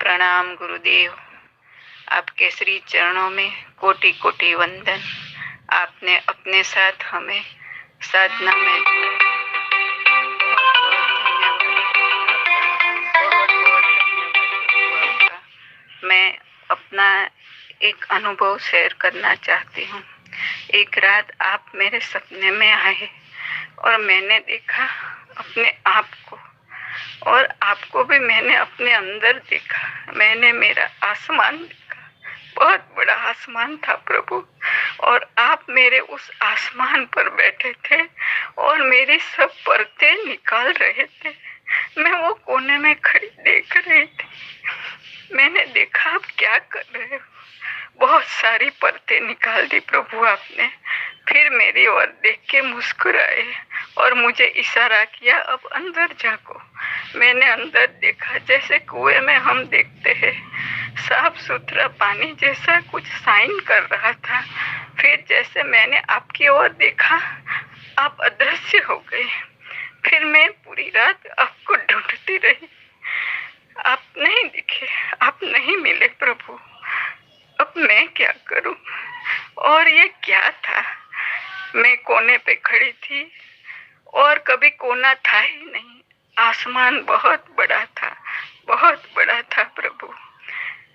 प्रणाम गुरुदेव। आपके श्री चरणों में कोटि कोटि वंदन। आपने अपने साथ हमें साधना में मैं अपना एक अनुभव शेयर करना चाहती हूँ। एक रात आप मेरे सपने में आए और मैंने देखा अपने आप को, और आपको भी मैंने अपने अंदर देखा। मैंने मेरा आसमान देखा, बहुत बड़ा आसमान था प्रभु, और आप मेरे उस आसमान पर बैठे थे और मेरी सब परतें निकाल रहे थे। मैं वो कोने में खड़ी देख रही थी। मैंने देखा आप क्या कर रहे हो। बहुत सारी परतें निकाल दी प्रभु आपने। फिर मेरी ओर देख के मुस्कुराए और मुझे इशारा किया, अब अंदर झांको। मैंने अंदर देखा, जैसे कुएं में हम देखते हैं, साफ सुथरा पानी जैसा कुछ शाइन कर रहा था। फिर जैसे मैंने आपकी ओर देखा, आप अदृश्य हो गए। फिर मैं पूरी रात आपको ढूंढती रही, आप नहीं दिखे, आप नहीं मिले प्रभु। अब मैं क्या करूं? और ये क्या था? मैं कोने पे खड़ी थी और कभी कोना था ही नहीं। आसमान बहुत बड़ा था, बहुत बड़ा था प्रभु।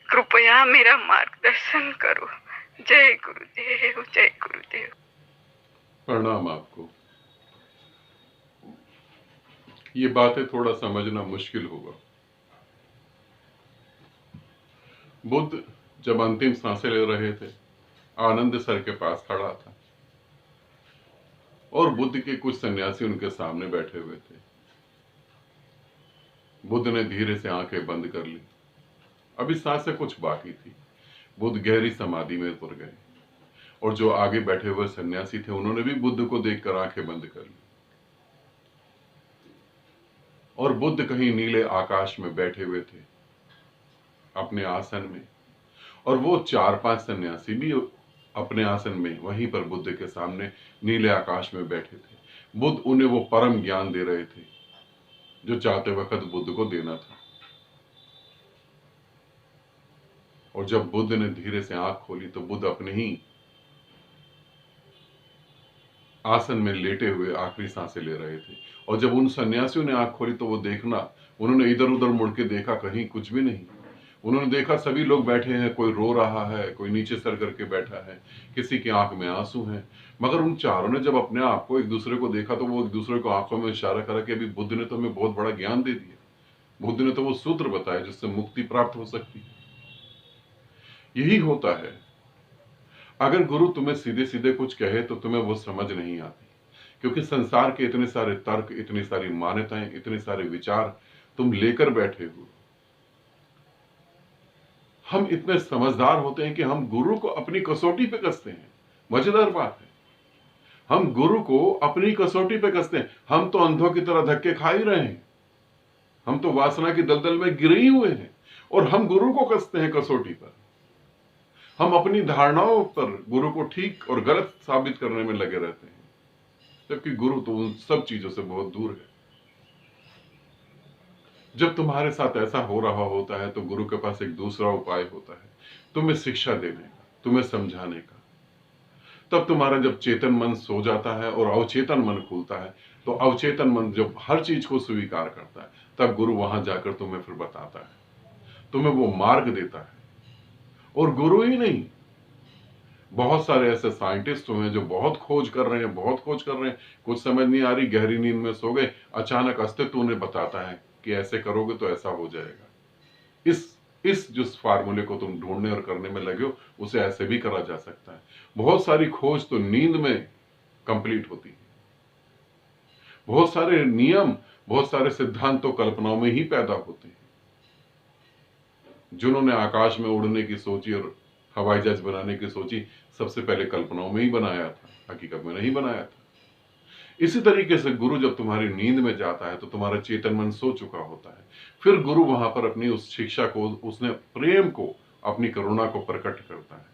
कृपया मेरा मार्गदर्शन करो। जय गुरुदेव, जय गुरुदेव। प्रणाम आपको। ये बातें थोड़ा समझना मुश्किल होगा। बुद्ध जब अंतिम सांसें ले रहे थे, आनंद सर के पास खड़ा था और बुद्ध के कुछ सन्यासी उनके सामने बैठे हुए थे। बुद्ध ने धीरे से आंखें बंद कर ली। अभी सांसें कुछ बाकी थी। बुद्ध गहरी समाधि में उतर गए और जो आगे बैठे हुए सन्यासी थे, उन्होंने भी बुद्ध को देखकर आंखें बंद कर ली। और बुद्ध कहीं नीले आकाश में बैठे हुए थे अपने आसन में, और वो 4-5 सन्यासी भी अपने आसन में वहीं पर बुद्ध के सामने नीले आकाश में बैठे थे। बुद्ध उन्हें वो परम ज्ञान दे रहे थे जो चाहते वक्त बुद्ध को देना था। और जब बुद्ध ने धीरे से आंख खोली तो बुद्ध अपने ही आसन में लेटे हुए आखिरी सांसें ले रहे थे। और जब उन सन्यासियों ने आंख खोली तो वो देखना, उन्होंने इधर उधर मुड़ के देखा, कहीं कुछ भी नहीं। उन्होंने देखा सभी लोग बैठे हैं, कोई रो रहा है, कोई नीचे सर करके बैठा है, किसी की आंख में आंसू हैं। मगर उन चारों ने जब अपने आप को एक दूसरे को देखा तो वो एक दूसरे को आंखों में इशारा करा कि अभी बुद्ध ने तो हमें बहुत बड़ा ज्ञान दे दिया। बुद्ध ने तो वो सूत्र बताया जिससे मुक्ति प्राप्त हो सकती है। यही होता है, अगर गुरु तुम्हें सीधे सीधे कुछ कहे तो तुम्हें वो समझ नहीं आती, क्योंकि संसार के इतने सारे तर्क, इतनी सारी मान्यताएं, इतने सारे विचार तुम लेकर बैठे हो। हम इतने समझदार होते हैं कि हम गुरु को अपनी कसौटी पे कसते हैं। मजेदार बात है, हम गुरु को अपनी कसौटी पे कसते हैं। हम तो अंधों की तरह धक्के खा ही रहे हैं, हम तो वासना की दलदल में गिरे ही हुए हैं, और हम गुरु को कसते हैं कसौटी पर। हम अपनी धारणाओं पर गुरु को ठीक और गलत साबित करने में लगे रहते हैं, जबकि गुरु तो उन सब चीजों से बहुत दूर है। जब तुम्हारे साथ ऐसा हो रहा होता है तो गुरु के पास एक दूसरा उपाय होता है, तुम्हें शिक्षा देने का, तुम्हें समझाने का। तब तुम्हारा जब चेतन मन सो जाता है और अवचेतन मन खुलता है, तो अवचेतन मन जब हर चीज को स्वीकार करता है, तब गुरु वहां जाकर तुम्हें फिर बताता है, तुम्हें वो मार्ग देता है। और गुरु ही नहीं, बहुत सारे ऐसे साइंटिस्ट हुए हैं जो बहुत खोज कर रहे हैं, बहुत खोज कर रहे हैं, कुछ समझ नहीं आ रही, गहरी नींद में सो गए, अचानक अस्तित्व उन्हें बताता है कि ऐसे करोगे तो ऐसा हो जाएगा। इस जिस फार्मूले को तुम ढूंढने और करने में लगे हो, उसे ऐसे भी करा जा सकता है। बहुत सारी खोज तो नींद में कंप्लीट होती है। बहुत सारे नियम, बहुत सारे सिद्धांत तो कल्पनाओं में ही पैदा होते हैं। जिन्होंने आकाश में उड़ने की सोची और हवाई जहाज बनाने की सोची, सबसे पहले कल्पनाओं में ही बनाया था, हकीकत में नहीं बनाया था। इसी तरीके से गुरु जब तुम्हारी नींद में जाता है तो तुम्हारा चेतन मन सो चुका होता है। फिर गुरु वहां पर अपनी उस शिक्षा को, उसने प्रेम को, अपनी करुणा को प्रकट करता है,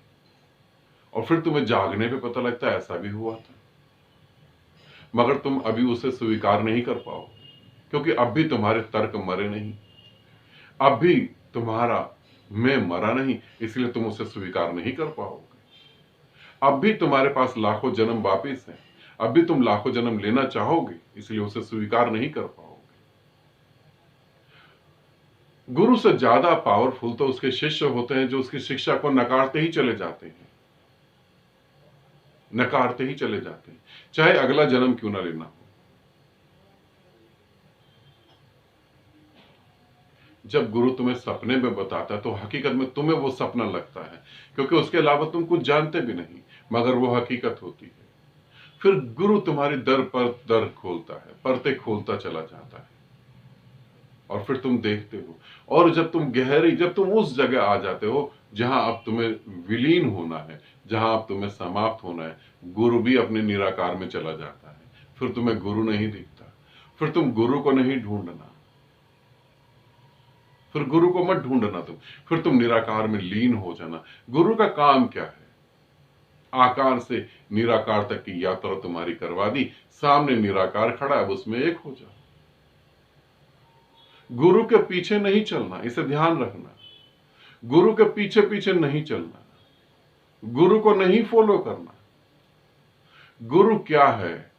और फिर तुम्हें जागने पे पता लगता है ऐसा भी हुआ था। मगर तुम अभी उसे स्वीकार नहीं कर पाओ, क्योंकि अब भी तुम्हारे तर्क मरे नहीं। अब भी तुम्हारा मैं मरा नहीं, इसलिए तुम उसे स्वीकार नहीं कर पाओगे। अब भी तुम्हारे पास लाखों जन्म वापिस हैं, अब भी तुम लाखों जन्म लेना चाहोगे, इसलिए उसे स्वीकार नहीं कर पाओगे। गुरु से ज्यादा पावरफुल तो उसके शिष्य होते हैं जो उसकी शिक्षा को नकारते ही चले जाते हैं, नकारते ही चले जाते हैं, चाहे अगला जन्म क्यों ना लेना हो। जब गुरु तुम्हें सपने में बताता है तो हकीकत में तुम्हें वो सपना लगता है, क्योंकि उसके अलावा तुम कुछ जानते भी नहीं, मगर वो हकीकत होती है। फिर गुरु तुम्हारी दर पर दर खोलता है, परते खोलता चला जाता है, और फिर तुम देखते हो। और जब तुम उस जगह आ जाते हो जहां अब तुम्हें विलीन होना है, जहां अब तुम्हें समाप्त होना है, गुरु भी अपने निराकार में चला जाता है। फिर तुम्हें गुरु नहीं दिखता, फिर तुम गुरु को नहीं ढूंढना, फिर गुरु को मत ढूंढना फिर तुम निराकार में लीन हो जाना। गुरु का काम क्या है? आकार से निराकार तक की यात्रा तुम्हारी करवा दी, सामने निराकार खड़ा है, उसमें एक हो जाओ। गुरु के पीछे नहीं चलना, इसे ध्यान रखना। गुरु के पीछे पीछे नहीं चलना, गुरु को नहीं फॉलो करना। गुरु क्या है?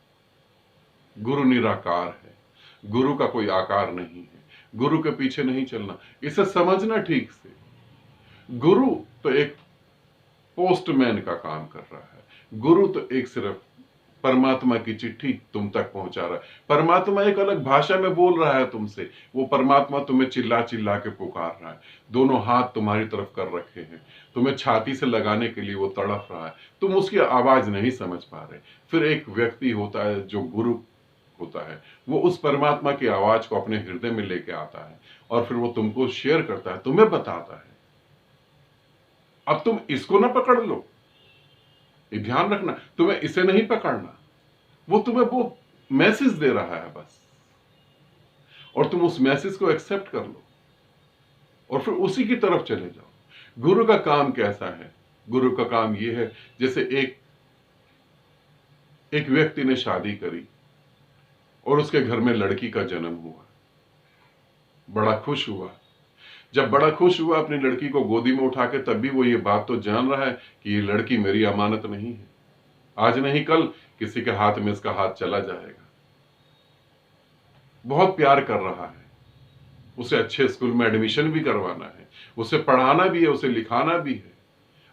गुरु निराकार है, गुरु का कोई आकार नहीं है। गुरु के पीछे नहीं चलना, इसे समझना ठीक से। गुरु तो एक पोस्टमैन का काम कर रहा है, गुरु तो एक सिर्फ परमात्मा की चिट्ठी तुम तक पहुंचा रहा है। परमात्मा एक अलग भाषा में बोल रहा है तुमसे, वो परमात्मा तुम्हें चिल्ला चिल्ला के पुकार रहा है, दोनों हाथ तुम्हारी तरफ कर रखे हैं, तुम्हें छाती से लगाने के लिए वो तड़प रहा है, तुम उसकी आवाज नहीं समझ पा रहे। फिर एक व्यक्ति होता है जो गुरु होता है, वो उस परमात्मा की आवाज को अपने हृदय में लेके आता है, और फिर वो तुमको शेयर करता है, तुम्हें बताता है। अब तुम इसको ना पकड़ लो, ये ध्यान रखना, तुम्हें इसे नहीं पकड़ना, वो तुम्हें वो मैसेज दे रहा है बस, और तुम उस मैसेज को एक्सेप्ट कर लो और फिर उसी की तरफ चले जाओ। गुरु का काम कैसा है? गुरु का काम ये है, जैसे एक व्यक्ति ने शादी करी और उसके घर में लड़की का जन्म हुआ, बड़ा खुश हुआ। जब बड़ा खुश हुआ अपनी लड़की को गोदी में उठा के, तब भी वो ये बात तो जान रहा है कि ये लड़की मेरी अमानत नहीं है, आज नहीं कल किसी के हाथ में इसका हाथ चला जाएगा। बहुत प्यार कर रहा है, उसे अच्छे स्कूल में एडमिशन भी करवाना है, उसे पढ़ाना भी है, उसे लिखाना भी है,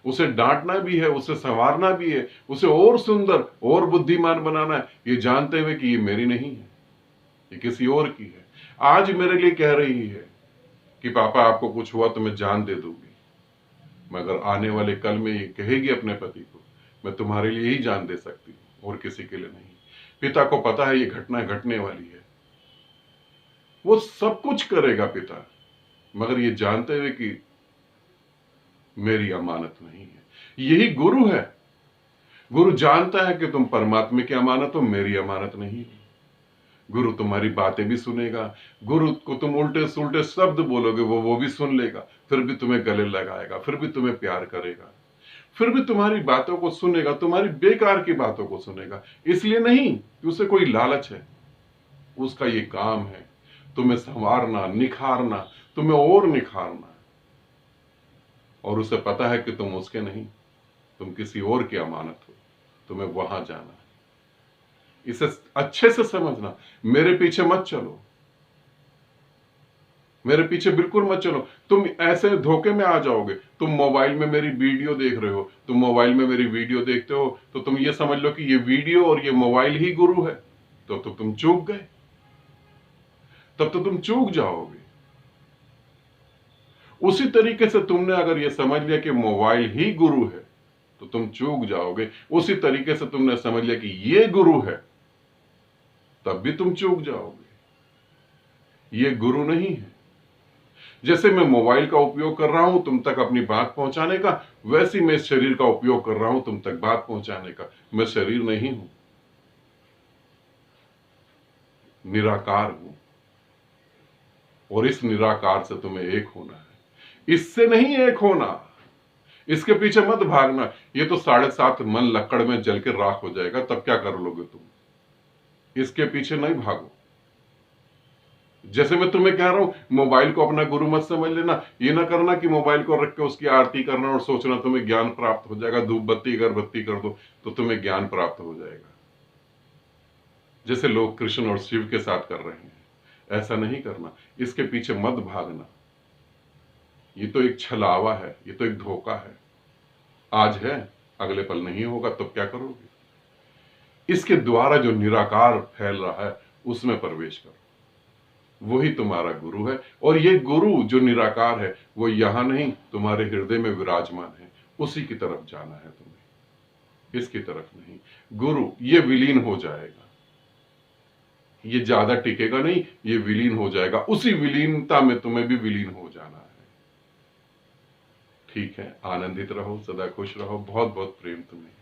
उसे डांटना भी है, उसे संवारना भी है, उसे और सुंदर और बुद्धिमान बनाना है, ये जानते हुए कि ये मेरी नहीं है, ये किसी और की है। आज मेरे लिए कह रही है कि पापा आपको कुछ हुआ तो मैं जान दे दूंगी, मगर आने वाले कल में ये कहेगी अपने पति को, मैं तुम्हारे लिए ही जान दे सकती हूं और किसी के लिए नहीं। पिता को पता है ये घटना घटने वाली है, वो सब कुछ करेगा पिता, मगर ये जानते हुए कि मेरी अमानत नहीं है। यही गुरु है। गुरु जानता है कि तुम परमात्मा की अमानत हो, मेरी अमानत नहीं है। गुरु तुम्हारी बातें भी सुनेगा, गुरु को तुम उल्टे सुलटे शब्द बोलोगे वो भी सुन लेगा, फिर भी तुम्हें गले लगाएगा, फिर भी तुम्हें प्यार करेगा, फिर भी तुम्हारी बातों को सुनेगा, तुम्हारी बेकार की बातों को सुनेगा। इसलिए नहीं कि उसे कोई लालच है, उसका ये काम है तुम्हें संवारना, निखारना, तुम्हें और निखारना। और उसे पता है कि तुम उसके नहीं, तुम किसी और की अमानत हो, तुम्हें वहां जाना है। इसे अच्छे से समझना। मेरे पीछे मत चलो, मेरे पीछे बिल्कुल मत चलो, तुम ऐसे धोखे में आ जाओगे। तुम मोबाइल में मेरी वीडियो देख रहे हो, तुम मोबाइल में मेरी वीडियो देखते हो तो तुम ये समझ लो कि ये वीडियो और ये मोबाइल ही गुरु है, तो तुम चूक गए, तब तो तुम चूक जाओगे। उसी तरीके से तुमने अगर ये समझ लिया कि मोबाइल ही गुरु है तो तुम चूक जाओगे। उसी तरीके से तुमने समझ लिया कि ये गुरु है, तब भी तुम चूक जाओगे। ये गुरु नहीं है। जैसे मैं मोबाइल का उपयोग कर रहा हूं तुम तक अपनी बात पहुंचाने का, वैसे मैं इस शरीर का उपयोग कर रहा हूं तुम तक बात पहुंचाने का। मैं शरीर नहीं हूं, निराकार हूं, और इस निराकार से तुम्हें एक होना है, इससे नहीं एक होना। इसके पीछे मत भागना। ये तो 7.5 मन लकड़ में जल के राख हो जाएगा, तब क्या कर लोगे तुम? इसके पीछे नहीं भागो, जैसे मैं तुम्हें कह रहा हूं मोबाइल को अपना गुरु मत समझ लेना, ये ना करना कि मोबाइल को रख के उसकी आरती करना और सोचना तुम्हें ज्ञान प्राप्त हो जाएगा, धूप बत्ती अगरबत्ती कर दो तो तुम्हें ज्ञान प्राप्त हो जाएगा, जैसे लोग कृष्ण और शिव के साथ कर रहे हैं। ऐसा नहीं करना, इसके पीछे मत भागना। ये तो एक छलावा है, ये तो एक धोखा है। आज है, अगले पल नहीं होगा, तो क्या करोगे? इसके द्वारा जो निराकार फैल रहा है उसमें प्रवेश करो, वही तुम्हारा गुरु है। और ये गुरु जो निराकार है वो यहां नहीं, तुम्हारे हृदय में विराजमान है, उसी की तरफ जाना है तुम्हें, इसकी तरफ नहीं। गुरु ये विलीन हो जाएगा, ये ज्यादा टिकेगा नहीं, ये विलीन हो जाएगा, उसी विलीनता में तुम्हें भी विलीन हो जाना है। ठीक है, आनंदित रहो, सदा खुश रहो, बहुत बहुत प्रेम तुम्हें।